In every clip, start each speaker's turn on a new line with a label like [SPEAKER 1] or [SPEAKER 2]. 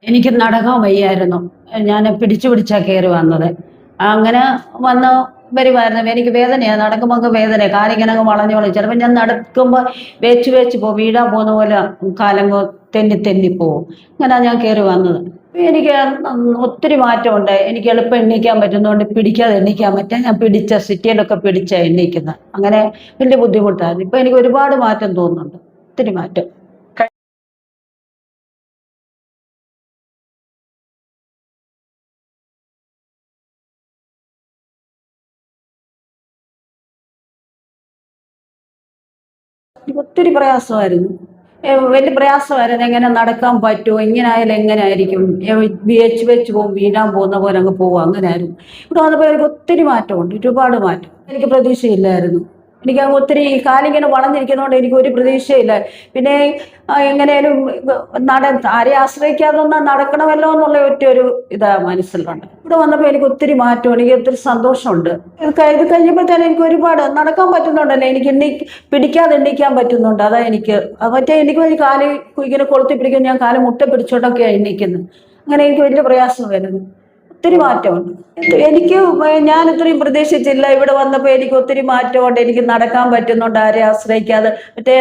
[SPEAKER 1] എനിക്ക് നടക്കാൻ വയ്യായിരുന്നു. ഞാൻ പിടിച്ചു പിടിച്ചാ കയറി വന്നത്. അങ്ങനെ വന്ന് വരുമായിരുന്നു. എനിക്ക് വേദനയാണ്. നടക്കുമ്പോ വേദനയാ. കാലിങ്ങനെ അങ്ങ് വളഞ്ഞ് വളഞ്ഞ് ചിലപ്പോൾ ഞാൻ നടക്കുമ്പോൾ വേച്ച് വേച്ച് പോകും. വീഴാൻ പോകുന്ന പോലെ കാലങ്ങ് തെന്നി തെന്നി പോവും. ഇങ്ങനാ ഞാൻ കയറി വന്നത്. എനിക്ക് ഒത്തിരി മാറ്റമുണ്ട്. എനിക്ക് എളുപ്പം എണീക്കാൻ പറ്റുന്നതുകൊണ്ട് പിടിക്കാതെ എണീക്കാൻ പറ്റും. ഞാൻ പിടിച്ച സിറ്റിയിലൊക്കെ പിടിച്ചാ എണീക്കുന്നത്. അങ്ങനെ വലിയ ബുദ്ധിമുട്ടായിരുന്നു. ഇപ്പൊ എനിക്ക് ഒരുപാട് മാറ്റം തോന്നുന്നുണ്ട്. ഒത്തിരി മാറ്റം. എനിക്ക് ഒത്തിരി പ്രയാസമായിരുന്നു. വലിയ പ്രയാസമായിരുന്നു. എങ്ങനെ നടക്കാൻ പറ്റുമോ? ഇങ്ങനെ ആയാലും എങ്ങനെയായിരിക്കും? വേച്ച് വെച്ച് പോകും. വീഴാൻ പോകുന്ന പോലെ അങ്ങ് പോകും. അങ്ങനെയായിരുന്നു. ഇവിടെ വന്നപ്പോൾ എനിക്ക് ഒത്തിരി മാറ്റമുണ്ട്. ഒരുപാട് മാറ്റം. എനിക്ക് പ്രതീക്ഷയില്ലായിരുന്നു. എനിക്ക് ഒത്തിരി കാലിങ്ങനെ വളഞ്ഞിരിക്കുന്നതുകൊണ്ട് എനിക്ക് ഒരു പ്രതീക്ഷയില്ല. പിന്നെ എങ്ങനെയാലും ആരെയും ആശ്രയിക്കാതൊന്നും നടക്കണമല്ലോ എന്നുള്ള ഒരു ഇതാ മനസ്സിലുണ്ട്. ഇവിടെ വന്നപ്പോൾ എനിക്ക് ഒത്തിരി മാറ്റം, എനിക്ക് ഒത്തിരി സന്തോഷമുണ്ട്. ഇത് കഴിഞ്ഞപ്പോഴത്തേനും എനിക്ക് ഒരുപാട് നടക്കാൻ പറ്റുന്നുണ്ടല്ലോ. എനിക്ക് പിടിക്കാതെ എണ്ണിക്കാൻ പറ്റുന്നുണ്ട്. അതാ എനിക്ക് മറ്റേ എനിക്ക് ഒരു കാല് ഇങ്ങനെ കൊളുത്തി പിടിക്കും. ഞാൻ കാല് മുട്ട പിടിച്ചോണ്ടൊക്കെയാണ് എണ്ണിക്കുന്നത്. അങ്ങനെ എനിക്ക് വലിയ പ്രയാസമായിരുന്നു. ഒത്തിരി മാറ്റമുണ്ട്. എനിക്ക് ഞാൻ ഇത്രയും പ്രതീക്ഷിച്ചില്ല. ഇവിടെ വന്നപ്പോൾ എനിക്ക് ഒത്തിരി മാറ്റമുണ്ട്. എനിക്ക് നടക്കാൻ പറ്റുന്നുണ്ട്. ആരെയും ആശ്രയിക്കാതെ. മറ്റേ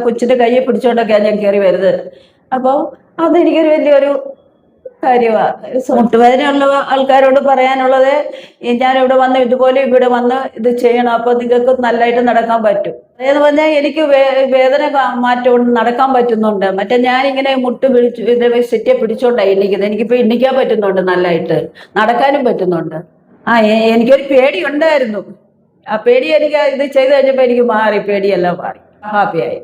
[SPEAKER 1] കൊച്ചിന്റെ കയ്യെ പിടിച്ചോണ്ടൊക്കെയാണ് ഞാൻ കയറി വരുന്നത്. അപ്പോൾ അതെനിക്കൊരു വലിയൊരു കാര്യമാണ്. മുട്ടുവേദനയുള്ള ആൾക്കാരോട് പറയാനുള്ളത്, ഞാനിവിടെ വന്ന് ഇതുപോലെ ഇവിടെ വന്ന് ഇത് ചെയ്യണം. അപ്പോൾ നിങ്ങൾക്ക് നല്ലതായിട്ട് നടക്കാൻ പറ്റും. അതെന്ന് പറഞ്ഞാൽ എനിക്ക് വേദന മാറ്റം നടക്കാൻ പറ്റുന്നുണ്ട്. മറ്റേ ഞാനിങ്ങനെ മുട്ട് പിടിച്ച് ഇത് സെറ്റിയെ പിടിച്ചോണ്ടായി എണ്ണിക്കുന്നത്. എനിക്കിപ്പോൾ എണ്ണിക്കാൻ പറ്റുന്നുണ്ട്. നല്ലതായിട്ട് നടക്കാനും പറ്റുന്നുണ്ട്. എനിക്കൊരു പേടി ഉണ്ടായിരുന്നു. ആ പേടി എനിക്ക് ഇത് ചെയ്ത് കഴിഞ്ഞപ്പോൾ എനിക്ക് മാറി. പേടിയെല്ലാം മാറി. ഹാപ്പിയായി.